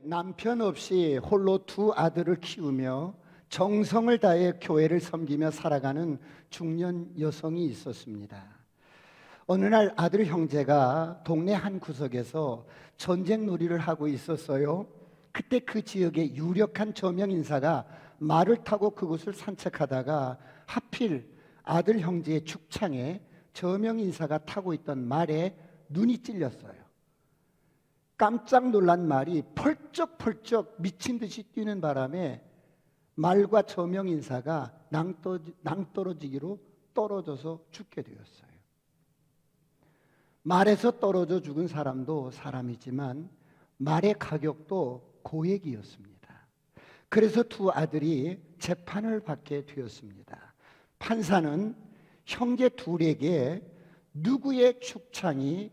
남편 없이 홀로 두 아들을 키우며 정성을 다해 교회를 섬기며 살아가는 중년 여성이 있었습니다. 어느 날 아들 형제가 동네 한 구석에서 전쟁 놀이를 하고 있었어요. 그때 그 지역의 유력한 저명 인사가 말을 타고 그곳을 산책하다가 하필 아들 형제의 축창에 저명 인사가 타고 있던 말에 눈이 찔렸어요. 깜짝 놀란 말이 펄쩍펄쩍 미친 듯이 뛰는 바람에 말과 저명 인사가 낭떠러지기로 떨어져서 죽게 되었어요. 말에서 떨어져 죽은 사람도 사람이지만 말의 가격도 고액이었습니다. 그래서 두 아들이 재판을 받게 되었습니다. 판사는 형제 둘에게 누구의 축창이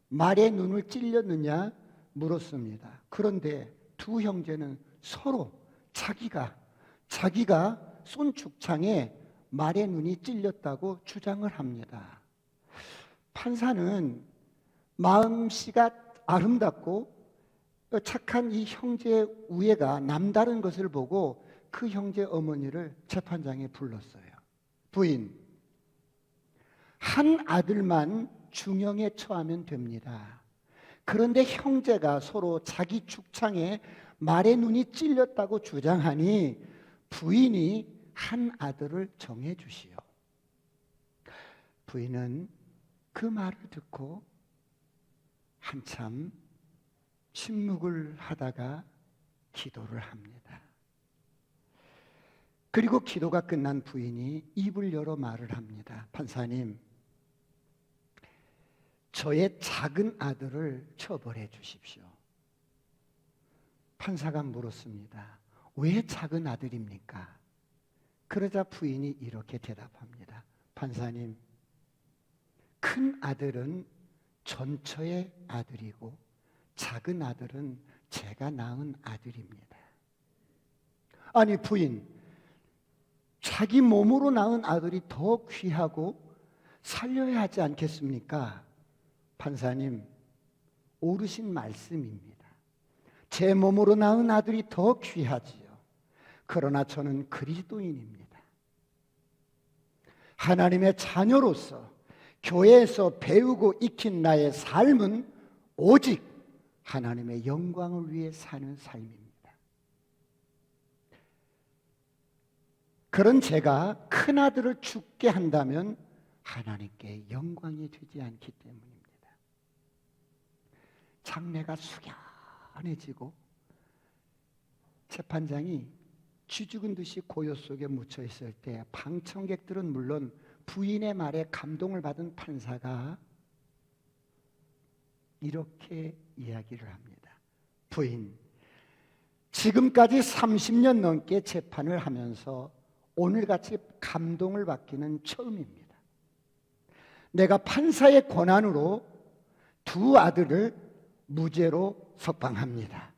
말의 눈을 찔렸느냐 물었습니다. 그런데 두 형제는 서로 자기가 쏜 축창에 말의 눈이 찔렸다고 주장을 합니다. 판사는 마음씨가 아름답고 착한 이 형제의 우애가 남다른 것을 보고 그 형제 어머니를 재판장에 불렀어요. 부인, 한 아들만 중형에 처하면 됩니다. 그런데 형제가 서로 자기 축창에 말의 눈이 찔렸다고 주장하니 부인이 한 아들을 정해 주시오. 부인은 그 말을 듣고 한참 침묵을 하다가 기도를 합니다. 그리고 기도가 끝난 부인이 입을 열어 말을 합니다. 판사님, 저의 작은 아들을 처벌해 주십시오. 판사가 물었습니다. 왜 작은 아들입니까? 그러자 부인이 이렇게 대답합니다. 판사님, 큰 아들은 전처의 아들이고 작은 아들은 제가 낳은 아들입니다. 아니 부인, 자기 몸으로 낳은 아들이 더 귀하고 살려야 하지 않겠습니까? 판사님, 옳으신 말씀입니다. 제 몸으로 낳은 아들이 더 귀하지요. 그러나 저는 그리스도인입니다. 하나님의 자녀로서 교회에서 배우고 익힌 나의 삶은 오직 하나님의 영광을 위해 사는 삶입니다. 그런 제가 큰아들을 죽게 한다면 하나님께 영광이 되지 않기 때문입니다. 장례가 숙연해지고 재판장이 쥐죽은 듯이 고요 속에 묻혀 있을 때 방청객들은 물론 부인의 말에 감동을 받은 판사가 이렇게 이야기를 합니다. 부인, 지금까지 30년 넘게 재판을 하면서 오늘같이 감동을 받기는 처음입니다. 내가 판사의 권한으로 두 아들을 무죄로 석방합니다.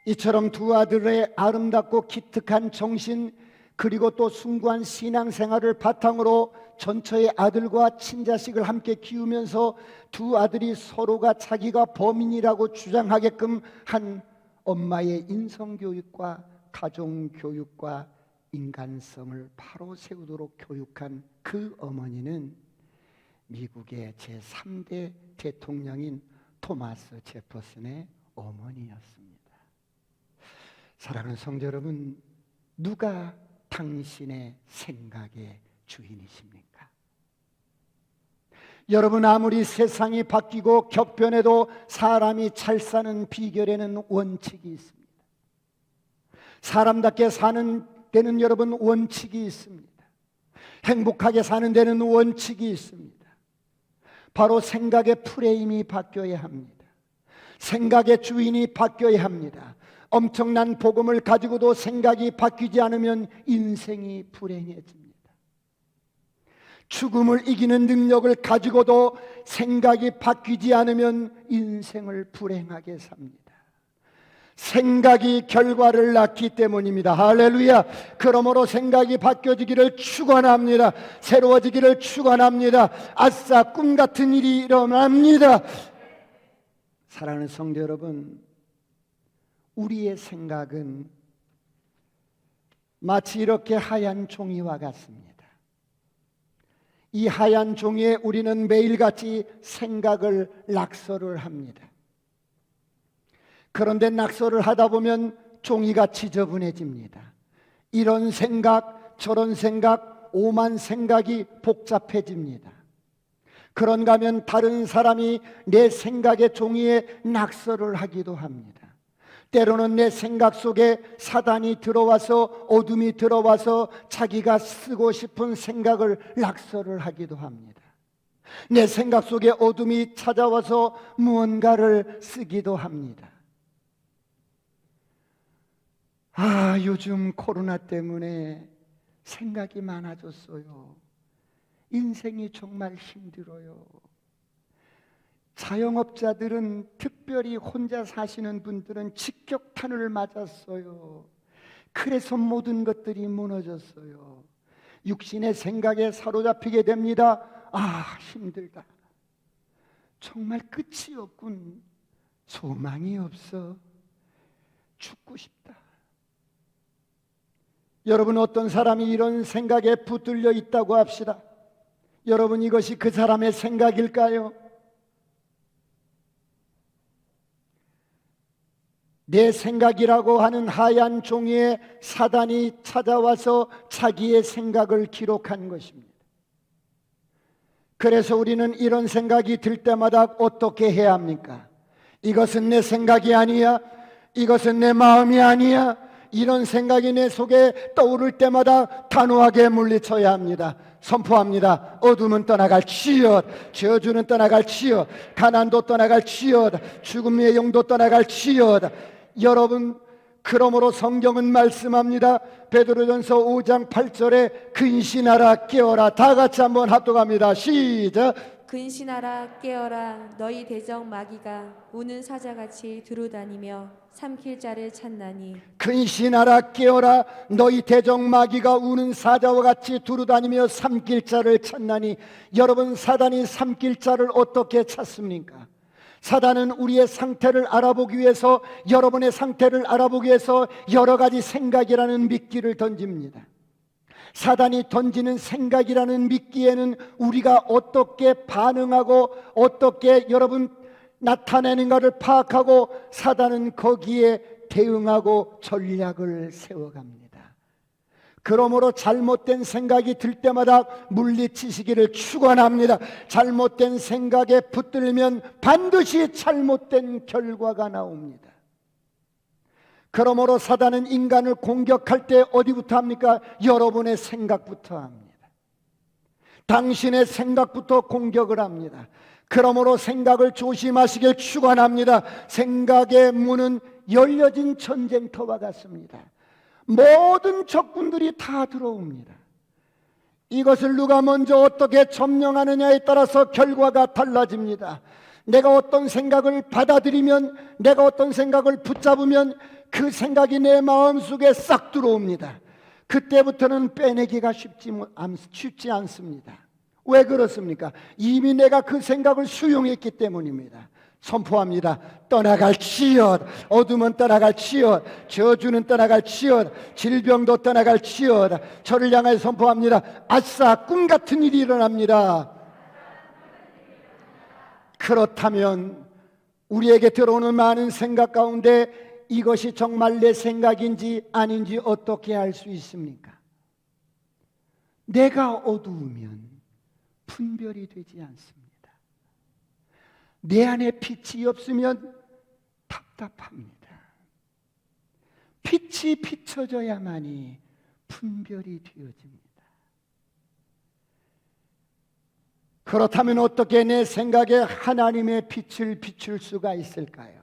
이처럼 두 아들의 아름답고 기특한 정신 그리고 또 숭고한 신앙생활을 바탕으로 전처의 아들과 친자식을 함께 키우면서 두 아들이 서로가 자기가 범인이라고 주장하게끔 한 엄마의 인성교육과 가정교육과 인간성을 바로 세우도록 교육한 그 어머니는 미국의 제3대 대통령인 토마스 제퍼슨의 어머니였습니다. 사랑하는 성도 여러분, 누가 당신의 생각의 주인이십니까? 여러분, 아무리 세상이 바뀌고 격변해도 사람이 잘 사는 비결에는 원칙이 있습니다. 사람답게 사는 데는 여러분 원칙이 있습니다. 행복하게 사는 데는 원칙이 있습니다. 바로 생각의 프레임이 바뀌어야 합니다. 생각의 주인이 바뀌어야 합니다. 엄청난 복음을 가지고도 생각이 바뀌지 않으면 인생이 불행해집니다. 죽음을 이기는 능력을 가지고도 생각이 바뀌지 않으면 인생을 불행하게 삽니다. 생각이 결과를 낳기 때문입니다. 할렐루야. 그러므로 생각이 바뀌어지기를 축원합니다. 새로워지기를 축원합니다. 아싸, 꿈 같은 일이 일어납니다. 사랑하는 성도 여러분, 우리의 생각은 마치 이렇게 하얀 종이와 같습니다. 이 하얀 종이에 우리는 매일같이 생각을 낙서를 합니다. 그런데 낙서를 하다 보면 종이가 지저분해집니다. 이런 생각, 저런 생각, 오만 생각이 복잡해집니다. 그런가 하면 다른 사람이 내 생각의 종이에 낙서를 하기도 합니다. 때로는 내 생각 속에 사단이 들어와서, 어둠이 들어와서 자기가 쓰고 싶은 생각을 낙서를 하기도 합니다. 내 생각 속에 어둠이 찾아와서 무언가를 쓰기도 합니다. 요즘 코로나 때문에 생각이 많아졌어요. 인생이 정말 힘들어요. 자영업자들은, 특별히 혼자 사시는 분들은 직격탄을 맞았어요. 그래서 모든 것들이 무너졌어요. 육신의 생각에 사로잡히게 됩니다. 힘들다. 정말 끝이 없군. 소망이 없어. 죽고 싶다. 여러분, 어떤 사람이 이런 생각에 붙들려 있다고 합시다. 여러분, 이것이 그 사람의 생각일까요? 내 생각이라고 하는 하얀 종이에 사단이 찾아와서 자기의 생각을 기록한 것입니다. 그래서 우리는 이런 생각이 들 때마다 어떻게 해야 합니까? 이것은 내 생각이 아니야. 이것은 내 마음이 아니야. 이런 생각이 내 속에 떠오를 때마다 단호하게 물리쳐야 합니다. 선포합니다. 어둠은 떠나갈지어다. 저주는 떠나갈지어다. 가난도 떠나갈지어다. 죽음의 영도 떠나갈지어다. 여러분, 그러므로 성경은 말씀합니다. 베드로전서 5장 8절에 근신하라 깨어라. 다 같이 한번 합독합니다. 시작. 근신하라 깨어라. 너희 대적 마귀가 우는 사자같이 두루다니며 삼킬 자를 찾나니. 근신하라 깨어라. 너희 대적 마귀가 우는 사자와 같이 두루다니며 삼킬 자를 찾나니. 여러분, 사단이 삼킬 자를 어떻게 찾습니까? 사단은 우리의 상태를 알아보기 위해서, 여러분의 상태를 알아보기 위해서 여러 가지 생각이라는 미끼를 던집니다. 사단이 던지는 생각이라는 미끼에는 우리가 어떻게 반응하고 어떻게 여러분 나타내는가를 파악하고, 사단은 거기에 대응하고 전략을 세워갑니다. 그러므로 잘못된 생각이 들 때마다 물리치시기를 축원합니다. 잘못된 생각에 붙들면 반드시 잘못된 결과가 나옵니다. 그러므로 사단은 인간을 공격할 때 어디부터 합니까? 여러분의 생각부터 합니다. 당신의 생각부터 공격을 합니다. 그러므로 생각을 조심하시길 축원합니다. 생각의 문은 열려진 전쟁터와 같습니다. 모든 적군들이 다 들어옵니다. 이것을 누가 먼저 어떻게 점령하느냐에 따라서 결과가 달라집니다. 내가 어떤 생각을 받아들이면, 내가 어떤 생각을 붙잡으면 그 생각이 내 마음속에 싹 들어옵니다. 그때부터는 빼내기가 쉽지 않습니다. 왜 그렇습니까? 이미 내가 그 생각을 수용했기 때문입니다. 선포합니다. 떠나갈지어다. 어둠은 떠나갈지어다. 저주는 떠나갈지어다. 질병도 떠나갈지어다. 저를 향하여 선포합니다. 아싸, 꿈 같은 일이 일어납니다. 그렇다면 우리에게 들어오는 많은 생각 가운데 이것이 정말 내 생각인지 아닌지 어떻게 알 수 있습니까? 내가 어두우면 분별이 되지 않습니다. 내 안에 빛이 없으면 답답합니다. 빛이 비춰져야만이 분별이 되어집니다. 그렇다면 어떻게 내 생각에 하나님의 빛을 비출 수가 있을까요?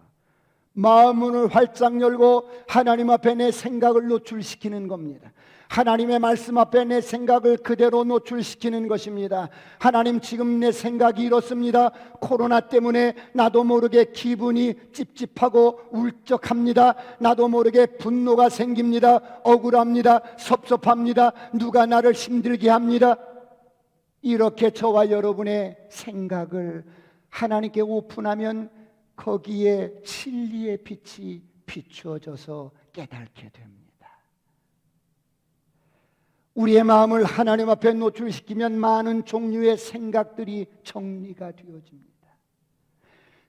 마음 문을 활짝 열고 하나님 앞에 내 생각을 노출시키는 겁니다. 하나님의 말씀 앞에 내 생각을 그대로 노출시키는 것입니다. 하나님, 지금 내 생각이 이렇습니다. 코로나 때문에 나도 모르게 기분이 찝찝하고 울적합니다. 나도 모르게 분노가 생깁니다. 억울합니다. 섭섭합니다. 누가 나를 힘들게 합니다. 이렇게 저와 여러분의 생각을 하나님께 오픈하면 거기에 진리의 빛이 비추어져서 깨닫게 됩니다. 우리의 마음을 하나님 앞에 노출시키면 많은 종류의 생각들이 정리가 되어집니다.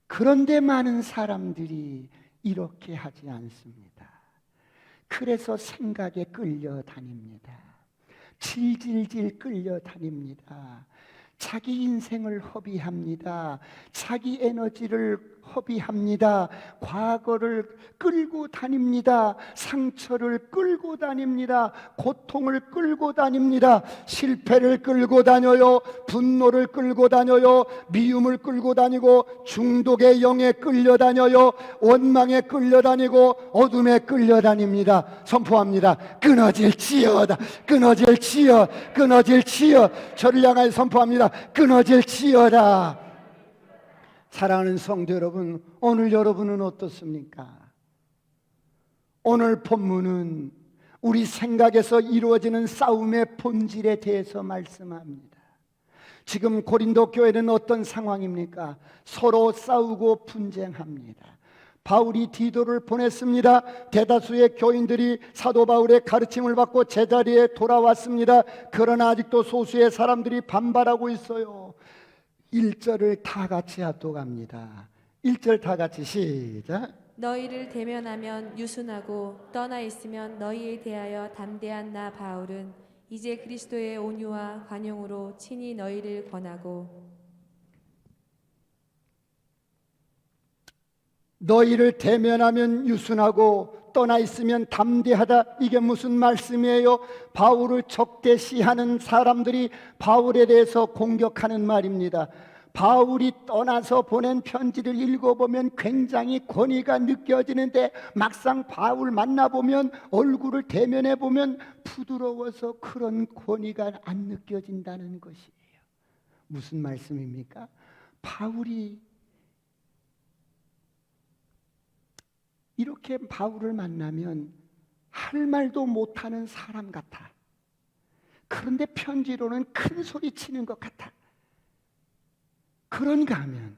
그런데 많은 사람들이 이렇게 하지 않습니다. 그래서 생각에 끌려다닙니다. 질질질 끌려다닙니다. 자기 인생을 허비합니다. 자기 에너지를 허비합니다. 과거를 끌고 다닙니다. 상처를 끌고 다닙니다. 고통을 끌고 다닙니다. 실패를 끌고 다녀요. 분노를 끌고 다녀요. 미움을 끌고 다니고 중독의 영에 끌려다녀요. 원망에 끌려다니고 어둠에 끌려다닙니다. 선포합니다. 끊어질지어다. 끊어질지어. 끊어질지어. 저를 향하여 선포합니다. 끊어질지어다. 사랑하는 성도 여러분, 오늘 여러분은 어떻습니까? 오늘 본문은 우리 생각에서 이루어지는 싸움의 본질에 대해서 말씀합니다. 지금 고린도 교회는 어떤 상황입니까? 서로 싸우고 분쟁합니다. 바울이 디도를 보냈습니다. 대다수의 교인들이 사도 바울의 가르침을 받고 제자리에 돌아왔습니다. 그러나 아직도 소수의 사람들이 반발하고 있어요. 1절을 다 같이 합독합니다. 1절 다 같이 시작. 너희를 대면하면 유순하고 떠나 있으면 너희에 대하여 담대한 나 바울은 이제 그리스도의 온유와 관용으로 친히 너희를 권하고 너희를 대면하면 유순하고 떠나 있으면 담대하다. 이게 무슨 말씀이에요? 바울을 적대시하는 사람들이 바울에 대해서 공격하는 말입니다. 바울이 떠나서 보낸 편지를 읽어보면 굉장히 권위가 느껴지는데 막상 바울 만나보면 얼굴을 대면해보면 부드러워서 그런 권위가 안 느껴진다는 것이에요. 무슨 말씀입니까? 바울이 이렇게 바울을 만나면 할 말도 못하는 사람 같아. 그런데 편지로는 큰 소리 치는 것 같아. 그런가 하면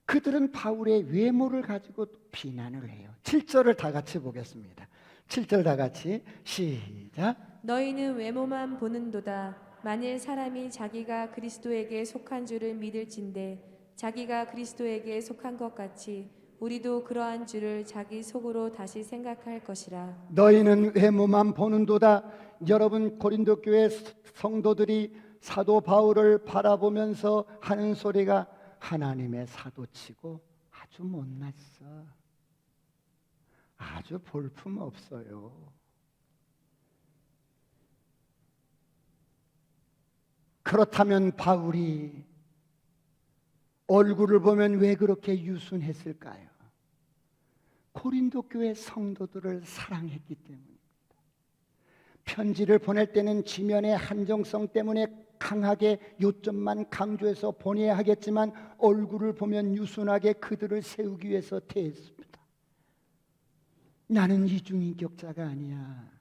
그들은 바울의 외모를 가지고 비난을 해요. 7절을 다 같이 보겠습니다. 7절 다 같이 시작. 너희는 외모만 보는도다. 만일 사람이 자기가 그리스도에게 속한 줄을 믿을진대 자기가 그리스도에게 속한 것 같이 우리도 그러한 줄을 자기 속으로 다시 생각할 것이라. 너희는 외모만 보는도다. 여러분, 고린도 교회 성도들이 사도 바울을 바라보면서 하는 소리가 하나님의 사도치고 아주 못났어. 아주 볼품 없어요. 그렇다면 바울이 얼굴을 보면 왜 그렇게 유순했을까요? 고린도 교회 성도들을 사랑했기 때문입니다. 편지를 보낼 때는 지면의 한정성 때문에 강하게 요점만 강조해서 보내야 하겠지만 얼굴을 보면 유순하게 그들을 세우기 위해서 대했습니다. 나는 이중인격자가 아니야.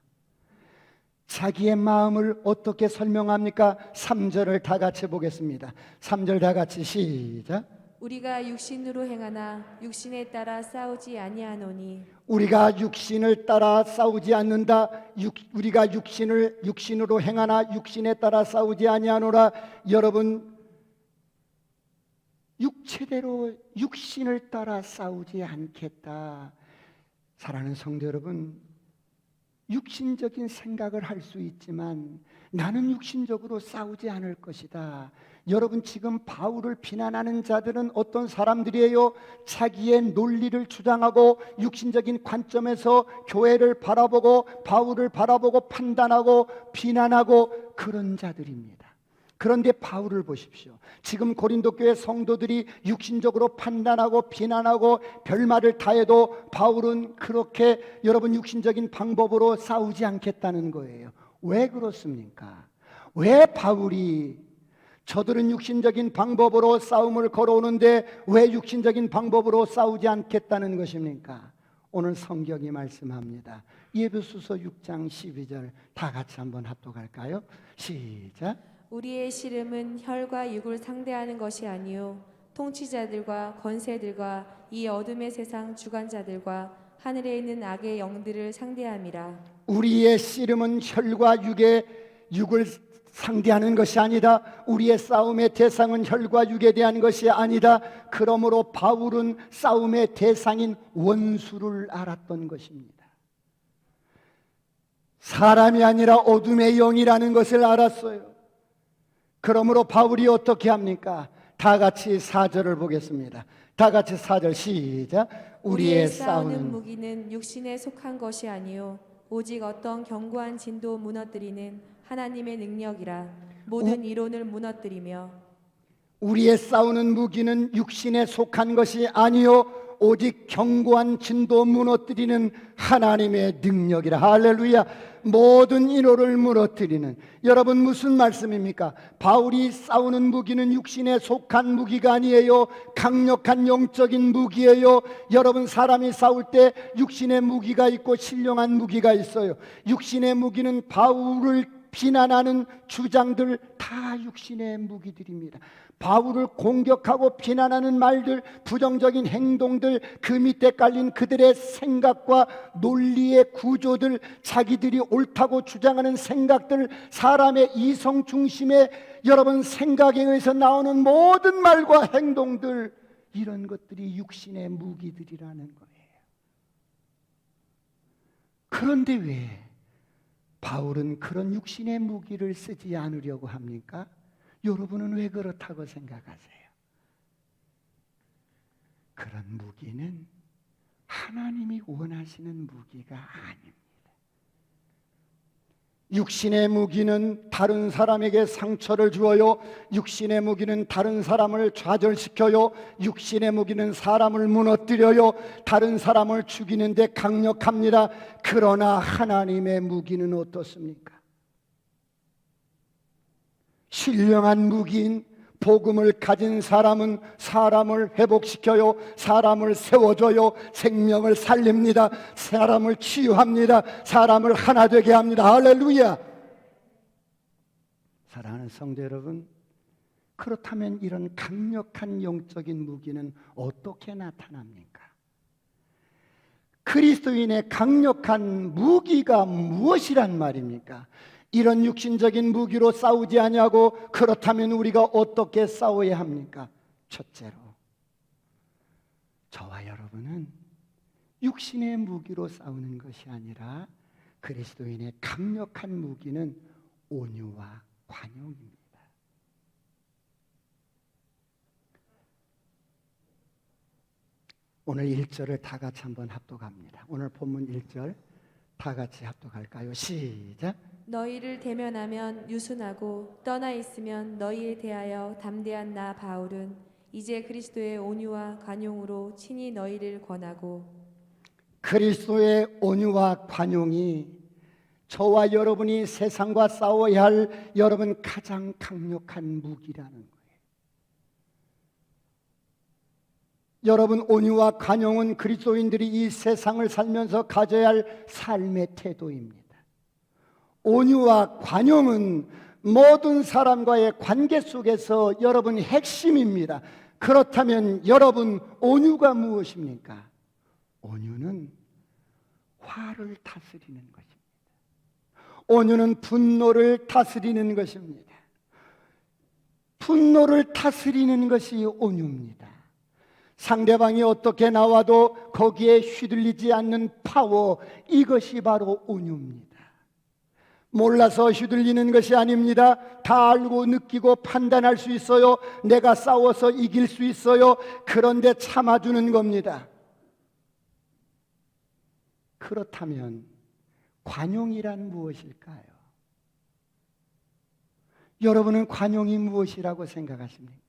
자기의 마음을 어떻게 설명합니까? 3절을 다 같이 보겠습니다. 3절 다 같이 시작. 우리가 육신으로 행하나 육신에 따라 싸우지 아니하노니 우리가 육신을 따라 싸우지 않는다. 우리가 육신으로 행하나 육신에 따라 싸우지 아니하노라. 여러분, 육체대로 육신을 따라 싸우지 않겠다. 사랑하는 성도 여러분, 육신적인 생각을 할 수 있지만 나는 육신적으로 싸우지 않을 것이다. 여러분, 지금 바울을 비난하는 자들은 어떤 사람들이에요? 자기의 논리를 주장하고 육신적인 관점에서 교회를 바라보고 바울을 바라보고 판단하고 비난하고 그런 자들입니다. 그런데 바울을 보십시오. 지금 고린도 교회 성도들이 육신적으로 판단하고 비난하고 별말을 다 해도 바울은 그렇게 여러분 육신적인 방법으로 싸우지 않겠다는 거예요. 왜 그렇습니까? 왜 바울이 저들은 육신적인 방법으로 싸움을 걸어오는데 왜 육신적인 방법으로 싸우지 않겠다는 것입니까? 오늘 성경이 말씀합니다. 에베소서 6장 12절 다 같이 한번 합독할까요? 시작. 우리의 씨름은 혈과 육을 상대하는 것이 아니요 통치자들과 권세들과 이 어둠의 세상 주관자들과 하늘에 있는 악의 영들을 상대함이라. 우리의 씨름은 혈과 육을 상대하는 것이 아니다. 우리의 싸움의 대상은 혈과 육에 대한 것이 아니다. 그러므로 바울은 싸움의 대상인 원수를 알았던 것입니다. 사람이 아니라 어둠의 영이라는 것을 알았어요. 그러므로 바울이 어떻게 합니까? 다 같이 4절을 보겠습니다. 다 같이 4절 시작. 우리의 싸우는 무기는 육신에 속한 것이 아니요 오직 어떤 견고한 진도 무너뜨리는 하나님의 능력이라. 모든 이론을 무너뜨리며 우리의 싸우는 무기는 육신에 속한 것이 아니요 오직 견고한 진도 무너뜨리는 하나님의 능력이라. 할렐루야. 모든 인호를 무너뜨리는. 여러분 무슨 말씀입니까? 바울이 싸우는 무기는 육신에 속한 무기가 아니에요. 강력한 영적인 무기예요. 여러분 사람이 싸울 때 육신의 무기가 있고 신령한 무기가 있어요. 육신의 무기는 바울을 비난하는 주장들 다 육신의 무기들입니다. 바울을 공격하고 비난하는 말들, 부정적인 행동들, 그 밑에 깔린 그들의 생각과 논리의 구조들, 자기들이 옳다고 주장하는 생각들, 사람의 이성 중심의 여러분 생각에 의해서 나오는 모든 말과 행동들, 이런 것들이 육신의 무기들이라는 거예요. 그런데 왜 바울은 그런 육신의 무기를 쓰지 않으려고 합니까? 여러분은 왜 그렇다고 생각하세요? 그런 무기는 하나님이 원하시는 무기가 아닙니다. 육신의 무기는 다른 사람에게 상처를 주어요. 육신의 무기는 다른 사람을 좌절시켜요. 육신의 무기는 사람을 무너뜨려요. 다른 사람을 죽이는데 강력합니다. 그러나 하나님의 무기는 어떻습니까? 신령한 무기인 복음을 가진 사람은 사람을 회복시켜요. 사람을 세워줘요. 생명을 살립니다. 사람을 치유합니다. 사람을 하나 되게 합니다. 할렐루야. 사랑하는 성도 여러분, 그렇다면 이런 강력한 영적인 무기는 어떻게 나타납니까? 그리스도인의 강력한 무기가 무엇이란 말입니까? 이런 육신적인 무기로 싸우지 아니하고 그렇다면 우리가 어떻게 싸워야 합니까? 첫째로 저와 여러분은 육신의 무기로 싸우는 것이 아니라 그리스도인의 강력한 무기는 온유와 관용입니다. 오늘 1절을 다 같이 한번 합독합니다. 오늘 본문 1절 다 같이 합독할까요? 시작. 너희를 대면하면 유순하고 떠나 있으면 너희에 대하여 담대한 나 바울은 이제 그리스도의 온유와 관용으로 친히 너희를 권하고. 그리스도의 온유와 관용이 저와 여러분이 세상과 싸워야 할 여러분 가장 강력한 무기라는 거예요. 여러분 온유와 관용은 그리스도인들이 이 세상을 살면서 가져야 할 삶의 태도입니다. 온유와 관용은 모든 사람과의 관계 속에서 여러분 핵심입니다. 그렇다면 여러분 온유가 무엇입니까? 온유는 화를 다스리는 것입니다. 온유는 분노를 다스리는 것입니다. 분노를 다스리는 것이 온유입니다. 상대방이 어떻게 나와도 거기에 휘둘리지 않는 파워, 이것이 바로 온유입니다. 몰라서 휘둘리는 것이 아닙니다. 다 알고 느끼고 판단할 수 있어요. 내가 싸워서 이길 수 있어요. 그런데 참아주는 겁니다. 그렇다면 관용이란 무엇일까요? 여러분은 관용이 무엇이라고 생각하십니까?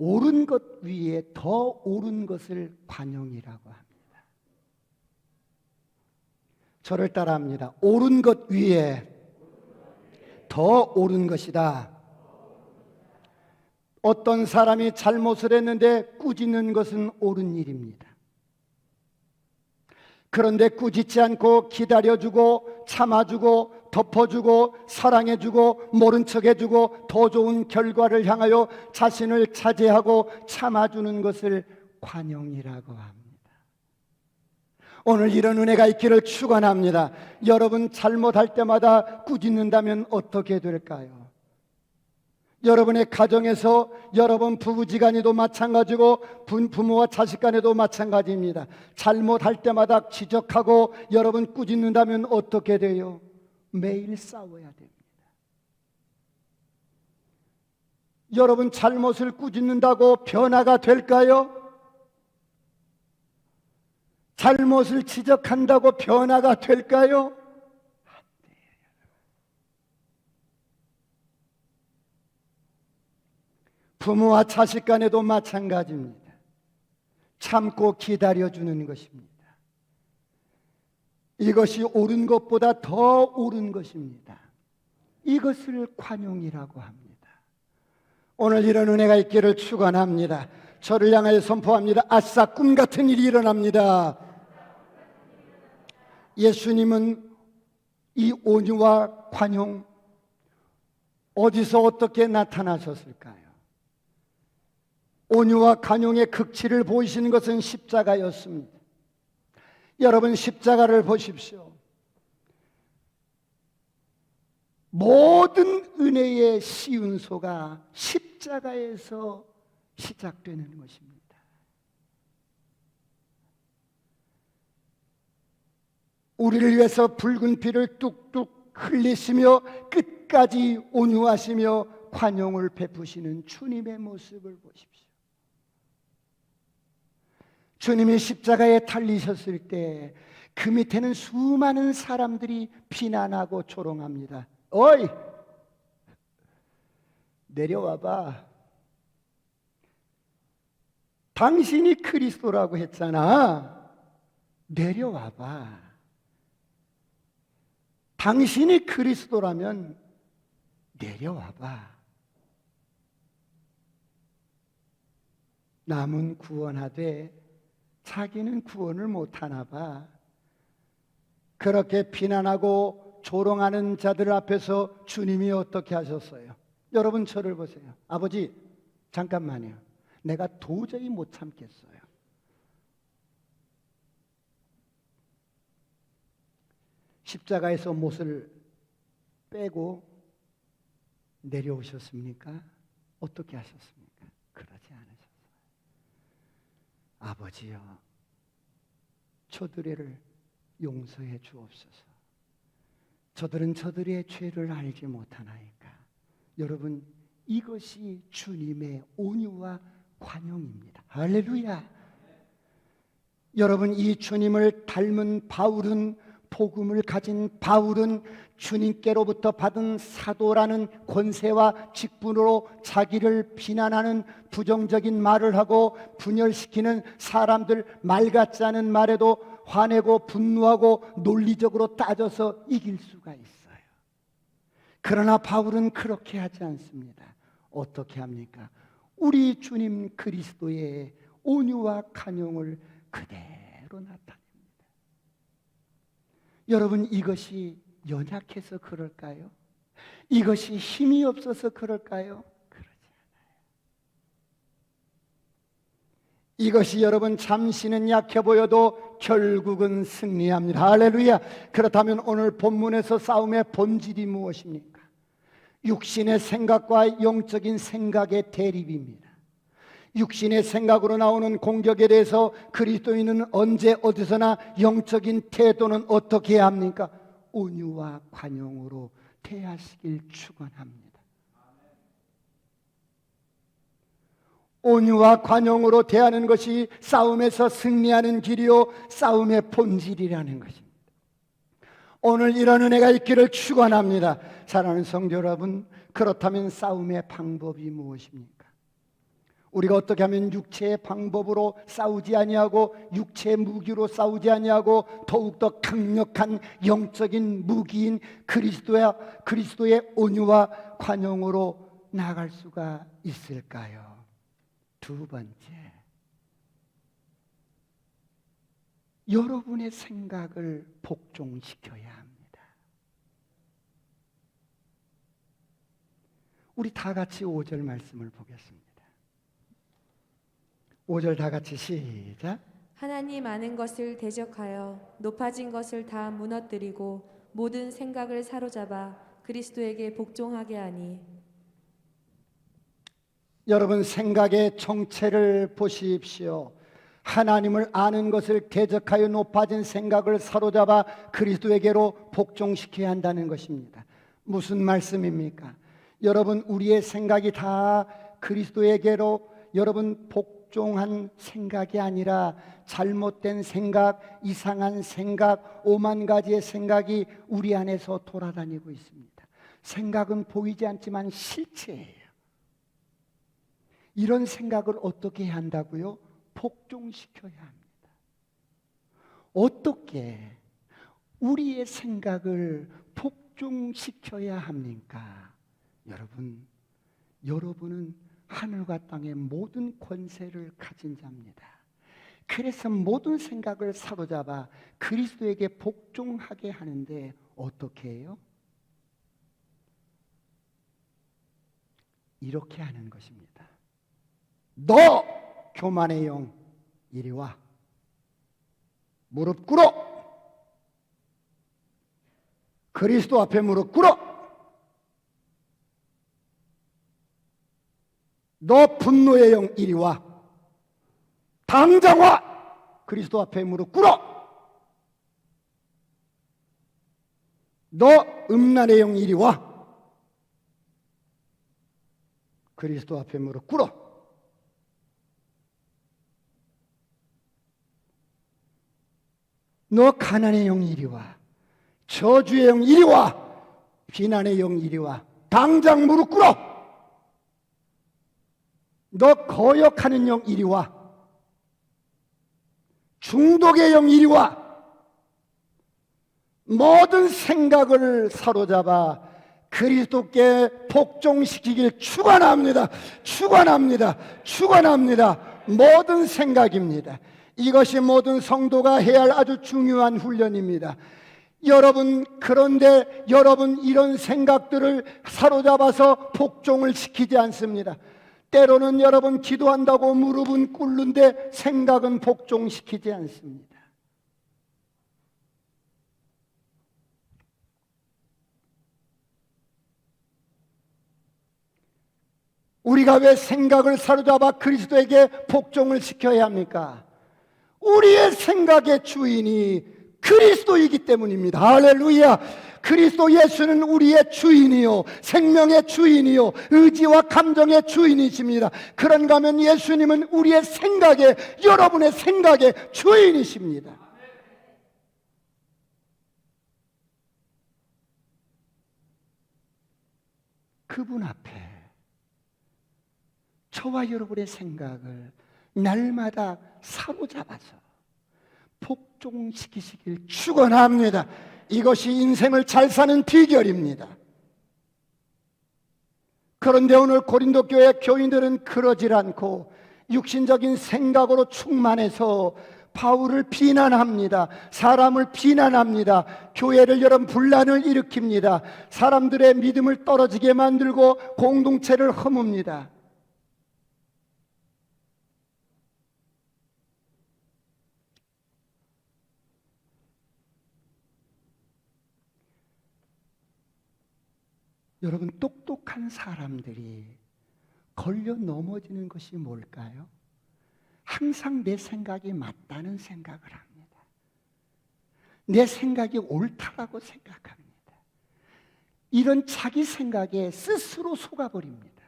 옳은 것 위에 더 옳은 것을 관용이라고 합니다. 저를 따라합니다. 옳은 것 위에 더 옳은 것이다. 어떤 사람이 잘못을 했는데 꾸짖는 것은 옳은 일입니다. 그런데 꾸짖지 않고 기다려주고 참아주고 덮어주고 사랑해주고 모른 척해주고 더 좋은 결과를 향하여 자신을 차지하고 참아주는 것을 관용이라고 합니다. 오늘 이런 은혜가 있기를 축원합니다. 여러분 잘못할 때마다 꾸짖는다면 어떻게 될까요? 여러분의 가정에서 여러분 부부지간에도 마찬가지고 부모와 자식 간에도 마찬가지입니다. 잘못할 때마다 지적하고 여러분 꾸짖는다면 어떻게 돼요? 매일 싸워야 됩니다. 여러분 잘못을 꾸짖는다고 변화가 될까요? 잘못을 지적한다고 변화가 될까요? 부모와 자식 간에도 마찬가지입니다. 참고 기다려주는 것입니다. 이것이 옳은 것보다 더 옳은 것입니다. 이것을 관용이라고 합니다. 오늘 이런 은혜가 있기를 축원합니다. 저를 향하여 선포합니다. 아싸, 꿈 같은 일이 일어납니다. 예수님은 이 온유와 관용 어디서 어떻게 나타나셨을까요? 온유와 관용의 극치를 보이시는 것은 십자가였습니다. 여러분 십자가를 보십시오. 모든 은혜의 시운소가 십자가에서 시작되는 것입니다. 우리를 위해서 붉은 피를 뚝뚝 흘리시며 끝까지 온유하시며 관용을 베푸시는 주님의 모습을 보십시오. 주님이 십자가에 달리셨을 때 그 밑에는 수많은 사람들이 비난하고 조롱합니다. 어이! 내려와봐. 당신이 그리스도라고 했잖아. 내려와봐. 당신이 그리스도라면 내려와봐. 남은 구원하되 자기는 구원을 못하나 봐. 그렇게 비난하고 조롱하는 자들 앞에서 주님이 어떻게 하셨어요? 여러분 저를 보세요. 아버지 잠깐만요. 내가 도저히 못 참겠어요. 십자가에서 못을 빼고 내려오셨습니까? 어떻게 하셨습니까? 그러지 않으셨어요. 아버지여, 저들을 용서해 주옵소서. 저들은 저들의 죄를 알지 못하나이까. 여러분, 이것이 주님의 온유와 관용입니다. 할렐루야. 여러분, 이 주님을 닮은 바울은, 복음을 가진 바울은 주님께로부터 받은 사도라는 권세와 직분으로 자기를 비난하는 부정적인 말을 하고 분열시키는 사람들, 말 같지 않은 말에도 화내고 분노하고 논리적으로 따져서 이길 수가 있어요. 그러나 바울은 그렇게 하지 않습니다. 어떻게 합니까? 우리 주님 그리스도의 온유와 관용을 그대로 나타냅니다. 여러분, 이것이 연약해서 그럴까요? 이것이 힘이 없어서 그럴까요? 그러지 않아요. 이것이 여러분 잠시는 약해 보여도 결국은 승리합니다. 할렐루야. 그렇다면 오늘 본문에서 싸움의 본질이 무엇입니까? 육신의 생각과 영적인 생각의 대립입니다. 육신의 생각으로 나오는 공격에 대해서 그리스도인은 언제 어디서나 영적인 태도는 어떻게 해야 합니까? 온유와 관용으로 대하시길 축원합니다. 온유와 관용으로 대하는 것이 싸움에서 승리하는 길이요 싸움의 본질이라는 것입니다. 오늘 이런 은혜가 있기를 축원합니다. 사랑하는 성도 여러분, 그렇다면 싸움의 방법이 무엇입니까? 우리가 어떻게 하면 육체의 방법으로 싸우지 아니하고 육체의 무기로 싸우지 아니하고 더욱더 강력한 영적인 무기인 그리스도의 온유와 관용으로 나아갈 수가 있을까요? 두 번째, 여러분의 생각을 복종시켜야 합니다. 우리 다 같이 5절 말씀을 보겠습니다. 5절 다 같이 시작. 하나님 아는 것을 대적하여 높아진 것을 다 무너뜨리고 모든 생각을 사로잡아 그리스도에게 복종하게 하니. 여러분 생각의 정체를 보십시오. 하나님을 아는 것을 대적하여 높아진 생각을 사로잡아 그리스도에게로 복종시켜야 한다는 것입니다. 무슨 말씀입니까? 여러분 우리의 생각이 다 그리스도에게로 여러분 복종한 생각이 아니라 잘못된 생각, 이상한 생각, 오만 가지의 생각이 우리 안에서 돌아다니고 있습니다. 생각은 보이지 않지만 실체예요. 이런 생각을 어떻게 해야 한다고요? 복종시켜야 합니다. 어떻게 우리의 생각을 복종시켜야 합니까? 여러분은 하늘과 땅의 모든 권세를 가진 자입니다. 그래서 모든 생각을 사로잡아 그리스도에게 복종하게 하는데 어떻게 해요? 이렇게 하는 것입니다. 너 교만의 영 이리 와. 무릎 꿇어. 그리스도 앞에 무릎 꿇어. 너 분노의 영 이리 와. 당장 와. 그리스도 앞에 무릎 꿇어. 너 음란의 영 이리 와. 그리스도 앞에 무릎 꿇어. 너 가난의 영 이리 와. 저주의 영 이리 와. 비난의 영 이리 와. 당장 무릎 꿇어. 너 거역하는 영 이리 와. 중독의 영 이리 와. 모든 생각을 사로잡아 그리스도께 복종시키길 축원합니다. 축원합니다. 축원합니다. 모든 생각입니다. 이것이 모든 성도가 해야 할 아주 중요한 훈련입니다. 그런데 여러분 이런 생각들을 사로잡아서 복종을 시키지 않습니다. 때로는 여러분 기도한다고 무릎은 꿇는데 생각은 복종시키지 않습니다. 우리가 왜 생각을 사로잡아 그리스도에게 복종을 시켜야 합니까? 우리의 생각의 주인이 그리스도이기 때문입니다. 할렐루야. 그리스도 예수는 우리의 주인이요 생명의 주인이요 의지와 감정의 주인이십니다. 그런가 하면 예수님은 우리의 생각의, 여러분의 생각의 주인이십니다. 그분 앞에 저와 여러분의 생각을 날마다 사로잡아서 복종시키시길 축원합니다. 이것이 인생을 잘 사는 비결입니다. 그런데 오늘 고린도 교회 교인들은 그러질 않고 육신적인 생각으로 충만해서 바울을 비난합니다. 사람을 비난합니다. 교회를 여러분 분란을 일으킵니다. 사람들의 믿음을 떨어지게 만들고 공동체를 허뭅니다. 여러분 똑똑한 사람들이 걸려 넘어지는 것이 뭘까요? 항상 내 생각이 맞다는 생각을 합니다. 내 생각이 옳다라고 생각합니다. 이런 자기 생각에 스스로 속아버립니다.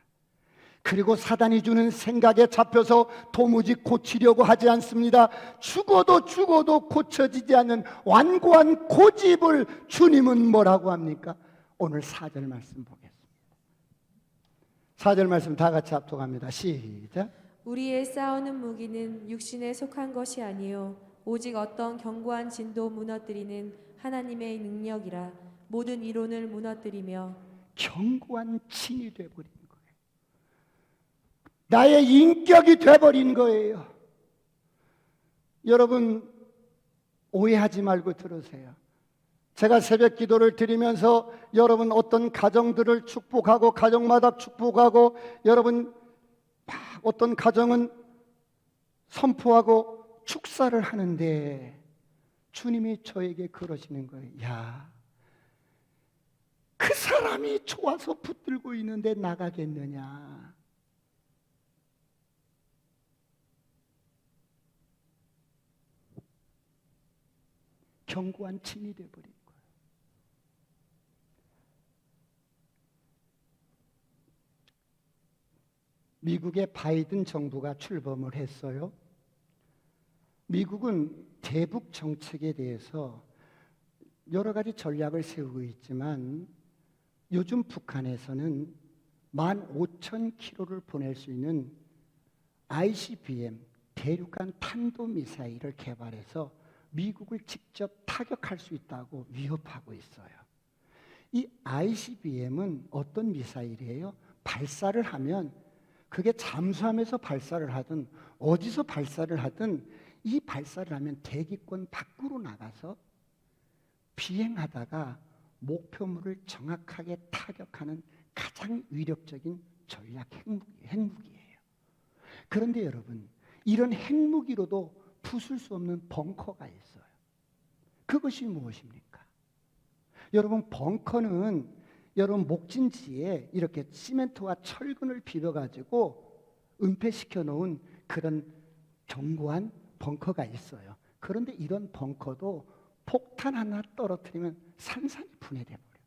그리고 사단이 주는 생각에 잡혀서 도무지 고치려고 하지 않습니다. 죽어도 고쳐지지 않는 완고한 고집을 주님은 뭐라고 합니까? 오늘 4절 말씀 보겠습니다. 4절 말씀 다 같이 합독합니다. 시작. 우리의 싸우는 무기는 육신에 속한 것이 아니요 오직 어떤 견고한 진도 무너뜨리는 하나님의 능력이라. 모든 이론을 무너뜨리며 견고한 진이 되어버린 거예요. 나의 인격이 되어버린 거예요. 여러분 오해하지 말고 들으세요. 제가 새벽 기도를 드리면서 여러분 어떤 가정들을 축복하고 가정마다 축복하고 여러분 어떤 가정은 선포하고 축사를 하는데 주님이 저에게 그러시는 거예요. 야, 그 사람이 좋아서 붙들고 있는데 나가겠느냐? 견고한 진이 되어버린 거예요. 미국의 바이든 정부가 출범을 했어요. 미국은 대북 정책에 대해서 여러 가지 전략을 세우고 있지만 요즘 북한에서는 15,000km를 보낼 수 있는 ICBM 대륙간 탄도미사일을 개발해서 미국을 직접 타격할 수 있다고 위협하고 있어요. 이 ICBM은 어떤 미사일이에요? 발사를 하면 그게 잠수함에서 발사를 하든 어디서 발사를 하든 이 발사를 하면 대기권 밖으로 나가서 비행하다가 목표물을 정확하게 타격하는 가장 위력적인 전략 핵무기예요. 그런데 여러분, 이런 핵무기로도 부술 수 없는 벙커가 있어요. 그것이 무엇입니까? 여러분, 벙커는 여러분 목진지에 이렇게 시멘트와 철근을 비벼가지고 은폐시켜 놓은 그런 견고한 벙커가 있어요. 그런데 이런 벙커도 폭탄 하나 떨어뜨리면 산산이 분해돼 버려요.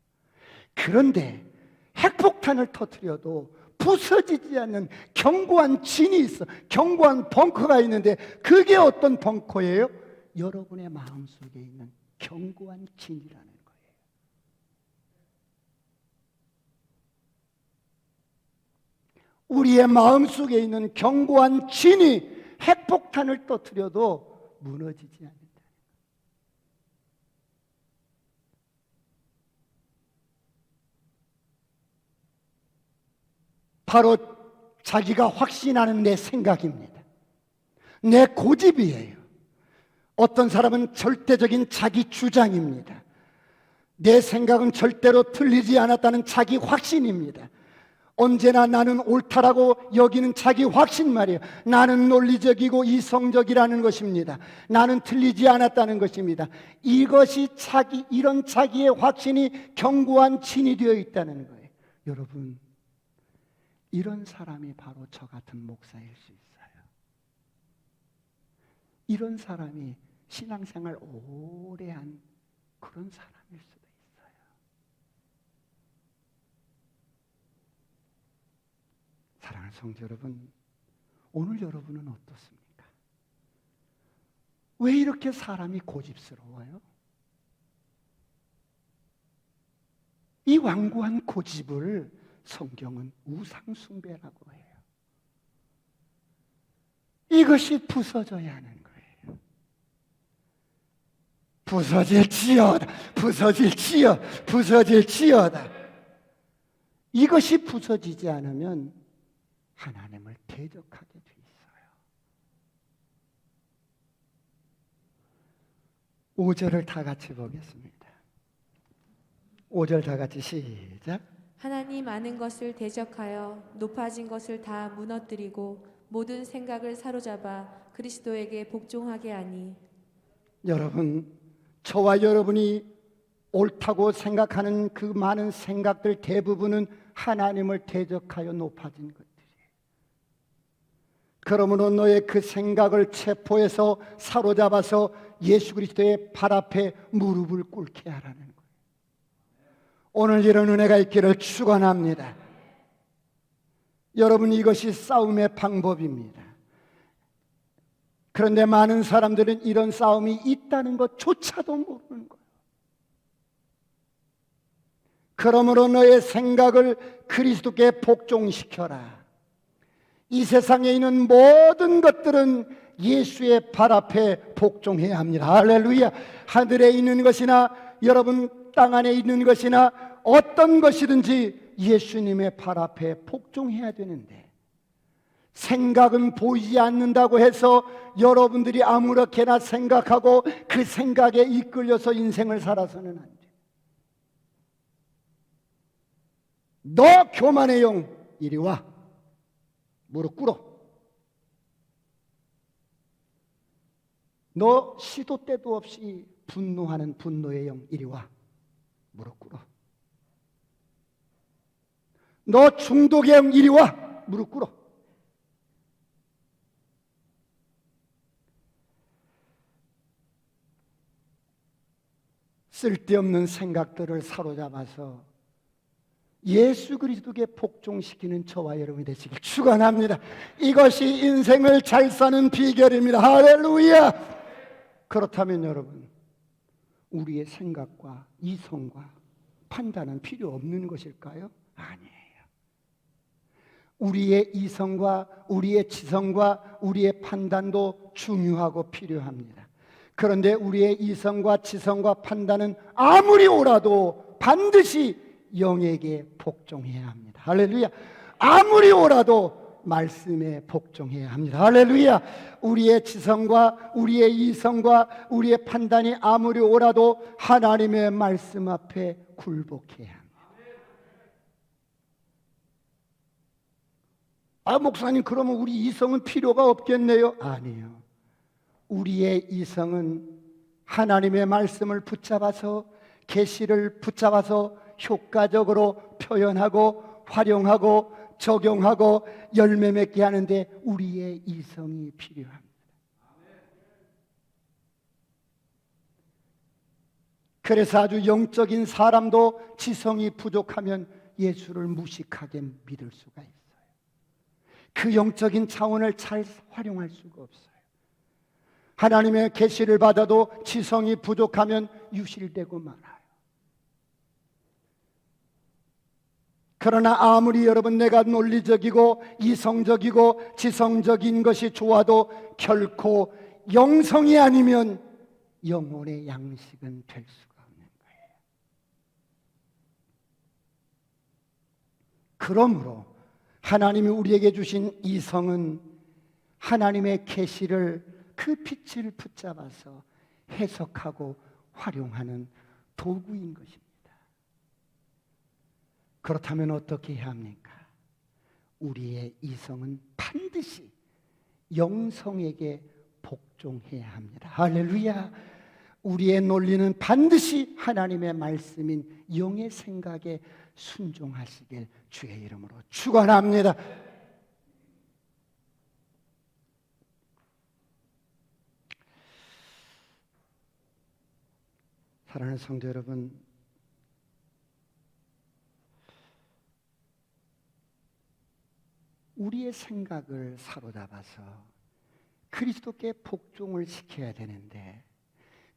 그런데 핵폭탄을 터뜨려도 부서지지 않는 견고한 진이 있어. 견고한 벙커가 있는데 그게 어떤 벙커예요? 여러분의 마음속에 있는 견고한 진이라는 거예요. 우리의 마음속에 있는 견고한 진이 핵폭탄을 터뜨려도 무너지지 않는다. 바로 자기가 확신하는 내 생각입니다. 내 고집이에요. 어떤 사람은 절대적인 자기 주장입니다. 내 생각은 절대로 틀리지 않았다는 자기 확신입니다. 언제나 나는 옳다라고 여기는 자기 확신 말이에요. 나는 논리적이고 이성적이라는 것입니다. 나는 틀리지 않았다는 것입니다. 이것이 이런 자기의 확신이 견고한 진이 되어 있다는 거예요. 여러분, 이런 사람이 바로 저 같은 목사일 수 있어요. 이런 사람이 신앙생활 오래 한 그런 사람일 수도 있어요. 사랑하는 성도 여러분, 오늘 여러분은 어떻습니까? 왜 이렇게 사람이 고집스러워요? 이 완고한 고집을 성경은 우상숭배라고 해요. 이것이 부서져야 하는 거예요. 부서질지어다, 부서질지어다. 이것이 부서지지 않으면 하나님을 대적하게 돼 있어요. 5절을 다 같이 보겠습니다. 5절 다 같이 시작. 하나님 아는 것을 대적하여 높아진 것을 다 무너뜨리고 모든 생각을 사로잡아 그리스도에게 복종하게 하니. 여러분, 저와 여러분이 옳다고 생각하는 그 많은 생각들 대부분은 하나님을 대적하여 높아진 것들이에요. 그러므로 너의 그 생각을 체포해서 사로잡아서 예수 그리스도의 발 앞에 무릎을 꿇게 하라는 거예요. 오늘 이런 은혜가 있기를 축원합니다. 여러분, 이것이 싸움의 방법입니다. 그런데 많은 사람들은 이런 싸움이 있다는 것조차도 모르는 거예요. 그러므로 너의 생각을 그리스도께 복종시켜라. 이 세상에 있는 모든 것들은 예수의 발 앞에 복종해야 합니다. 할렐루야. 하늘에 있는 것이나 여러분 땅 안에 있는 것이나 어떤 것이든지 예수님의 발 앞에 복종해야 되는데, 생각은 보이지 않는다고 해서 여러분들이 아무렇게나 생각하고 그 생각에 이끌려서 인생을 살아서는 안 돼. 너 교만의 영, 이리 와. 무릎 꿇어. 너 시도 때도 없이 분노하는 분노의 영, 이리 와. 무릎 꿇어. 너 중독의 영, 이리 와. 무릎 꿇어. 쓸데없는 생각들을 사로잡아서 예수 그리스도께 복종시키는 저와 여러분이 되시길 축원합니다. 이것이 인생을 잘 사는 비결입니다. 할렐루야. 그렇다면 여러분, 우리의 생각과 이성과 판단은 필요 없는 것일까요? 아니에요. 우리의 이성과 우리의 지성과 우리의 판단도 중요하고 필요합니다. 그런데 우리의 이성과 지성과 판단은 아무리 옳아도 반드시 영에게 복종해야 합니다. 할렐루야. 아무리 옳아도 말씀에 복종해야 합니다. 할렐루야. 우리의 지성과 우리의 이성과 우리의 판단이 아무리 옳아도 하나님의 말씀 앞에 굴복해야 합니다. 아, 목사님, 그러면 우리 이성은 필요가 없겠네요? 아니에요. 우리의 이성은 하나님의 말씀을 붙잡아서, 계시를 붙잡아서 효과적으로 표현하고 활용하고 적용하고 열매 맺게 하는데 우리의 이성이 필요합니다. 그래서 아주 영적인 사람도 지성이 부족하면 예수를 무식하게 믿을 수가 있어요. 그 영적인 차원을 잘 활용할 수가 없어요. 하나님의 계시를 받아도 지성이 부족하면 유실되고 말아요. 그러나 아무리 여러분 내가 논리적이고 이성적이고 지성적인 것이 좋아도 결코 영성이 아니면 영혼의 양식은 될 수가 없는 거예요. 그러므로 하나님이 우리에게 주신 이성은 하나님의 계시를, 그 빛을 붙잡아서 해석하고 활용하는 도구인 것입니다. 그렇다면 어떻게 해야 합니까? 우리의 이성은 반드시 영성에게 복종해야 합니다. 할렐루야. 우리의 논리는 반드시 하나님의 말씀인 영의 생각에 순종하시길 주의 이름으로 축원합니다. 사랑하는 성도 여러분, 우리의 생각을 사로잡아서 그리스도께 복종을 시켜야 되는데,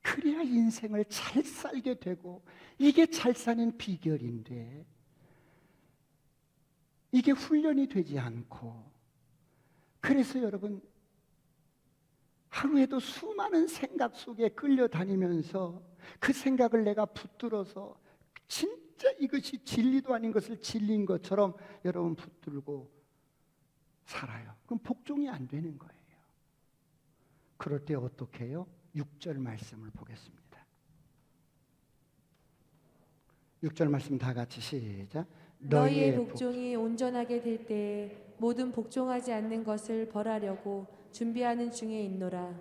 그래야 인생을 잘 살게 되고 이게 잘 사는 비결인데 이게 훈련이 되지 않고, 그래서 여러분 하루에도 수많은 생각 속에 끌려다니면서 그 생각을 내가 붙들어서 진짜 이것이 진리도 아닌 것을 진리인 것처럼 여러분 붙들고 살아요. 그럼 복종이 안 되는 거예요. 그럴 때 어떻게 해요? 6절 말씀을 보겠습니다. 6절 말씀 다 같이 시작. 너희의 복종이 온전하게 될 때에 모든 복종하지 않는 것을 벌하려고 준비하는 중에 있노라.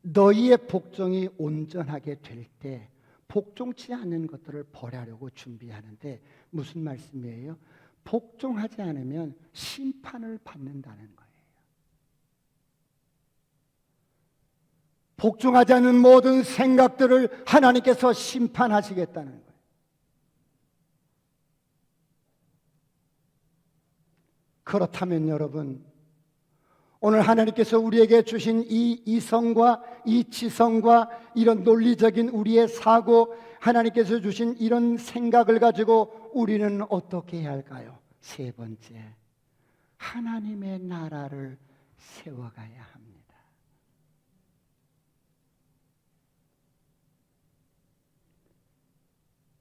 너희의 복종이 온전하게 될 때 복종치 않는 것들을 벌하려고 준비하는데, 무슨 말씀이에요? 복종하지 않으면 심판을 받는다는 거예요. 복종하지 않는 모든 생각들을 하나님께서 심판하시겠다는 거예요. 그렇다면 여러분, 오늘 하나님께서 우리에게 주신 이 이성과 이 지성과 이런 논리적인 우리의 사고, 하나님께서 주신 이런 생각을 가지고 우리는 어떻게 해야 할까요? 세 번째, 하나님의 나라를 세워가야 합니다.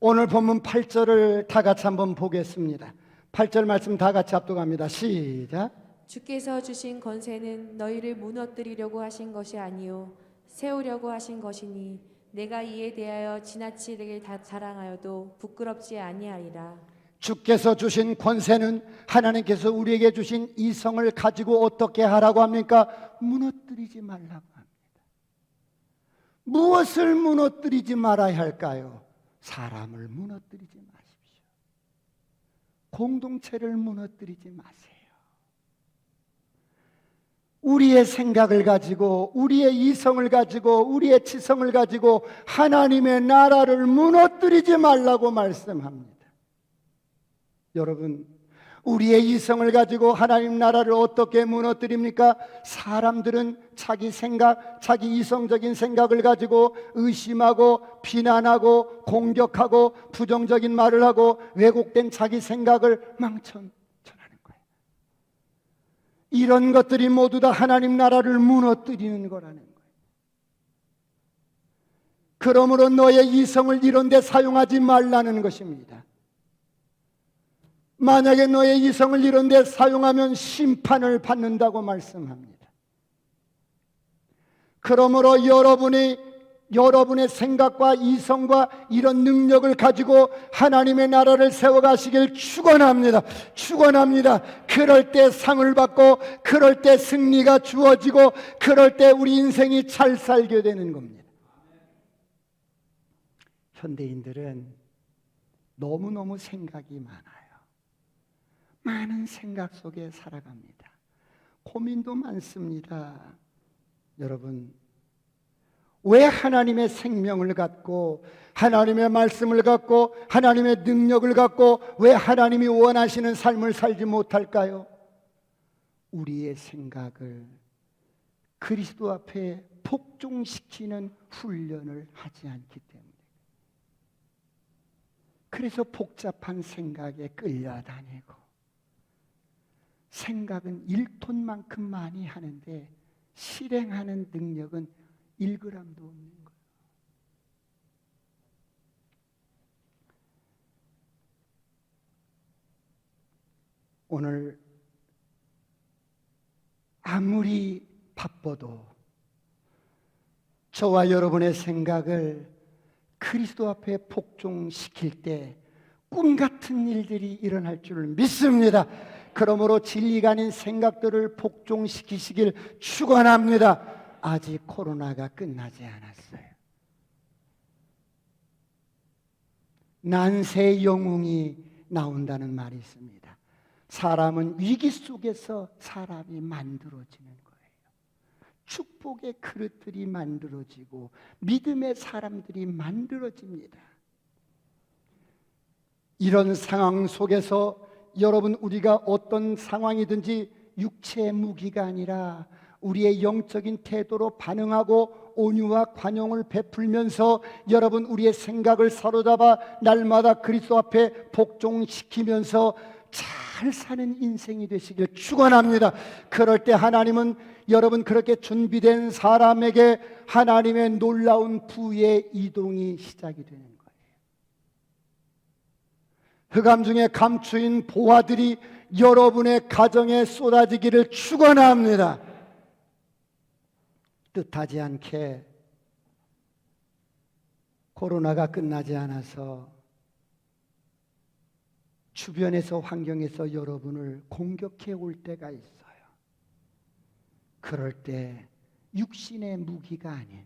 오늘 본문 8절을 다 같이 한번 보겠습니다. 8절 말씀 다 같이 합독합니다. 시작. 주께서 주신 권세는 너희를 무너뜨리려고 하신 것이 아니요 세우려고 하신 것이니 내가 이에 대하여 지나치게 자랑하여도 부끄럽지 아니하리라. 주께서 주신 권세는 하나님께서 우리에게 주신 이성을 가지고 어떻게 하라고 합니까? 무너뜨리지 말라고 합니다. 무엇을 무너뜨리지 말아야 할까요? 사람을 무너뜨리지 마십시오. 공동체를 무너뜨리지 마세요. 우리의 생각을 가지고, 우리의 이성을 가지고, 우리의 지성을 가지고 하나님의 나라를 무너뜨리지 말라고 말씀합니다. 여러분, 우리의 이성을 가지고 하나님 나라를 어떻게 무너뜨립니까? 사람들은 자기 생각, 자기 이성적인 생각을 가지고 의심하고 비난하고 공격하고 부정적인 말을 하고 왜곡된 자기 생각을 전하는 거예요. 이런 것들이 모두 다 하나님 나라를 무너뜨리는 거라는 거예요. 그러므로 너의 이성을 이런 데 사용하지 말라는 것입니다. 만약에 너의 이성을 이런 데 사용하면 심판을 받는다고 말씀합니다. 그러므로 여러분의 생각과 이성과 이런 능력을 가지고 하나님의 나라를 세워가시길 축원합니다. 축원합니다. 그럴 때 상을 받고, 그럴 때 승리가 주어지고, 그럴 때 우리 인생이 잘 살게 되는 겁니다. 현대인들은 너무너무 생각이 많아요. 많은 생각 속에 살아갑니다. 고민도 많습니다. 여러분, 왜 하나님의 생명을 갖고, 하나님의 말씀을 갖고, 하나님의 능력을 갖고 왜 하나님이 원하시는 삶을 살지 못할까요? 우리의 생각을 그리스도 앞에 복종시키는 훈련을 하지 않기 때문에, 그래서 복잡한 생각에 끌려다니고, 생각은 1톤만큼 많이 하는데 실행하는 능력은 1g도 없는 거예요. 오늘 아무리 바빠도 저와 여러분의 생각을 그리스도 앞에 복종시킬 때 꿈 같은 일들이 일어날 줄 믿습니다. 그러므로 진리가 아닌 생각들을 복종시키시길 축원합니다. 아직 코로나가 끝나지 않았어요. 난세 영웅이 나온다는 말이 있습니다. 사람은 위기 속에서 사람이 만들어지는 거예요. 축복의 그릇들이 만들어지고 믿음의 사람들이 만들어집니다. 이런 상황 속에서 여러분, 우리가 어떤 상황이든지 육체의 무기가 아니라 우리의 영적인 태도로 반응하고 온유와 관용을 베풀면서 여러분, 우리의 생각을 사로잡아 날마다 그리스도 앞에 복종시키면서 잘 사는 인생이 되시길 축원합니다. 그럴 때 하나님은 여러분, 그렇게 준비된 사람에게 하나님의 놀라운 부의 이동이 시작이 되는 거예요. 흑암 중에 감추인 보화들이 여러분의 가정에 쏟아지기를 축원합니다. 뜻하지 않게 코로나가 끝나지 않아서 주변에서, 환경에서 여러분을 공격해 올 때가 있어요. 그럴 때 육신의 무기가 아닌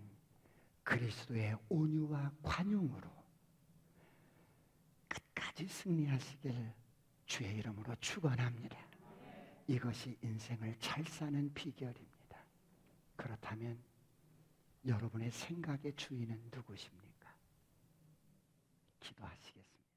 그리스도의 온유와 관용으로 끝까지 승리하시길 주의 이름으로 축원합니다. 이것이 인생을 잘 사는 비결입니다. 그렇다면 여러분의 생각의 주인은 누구십니까? 기도하시겠습니다.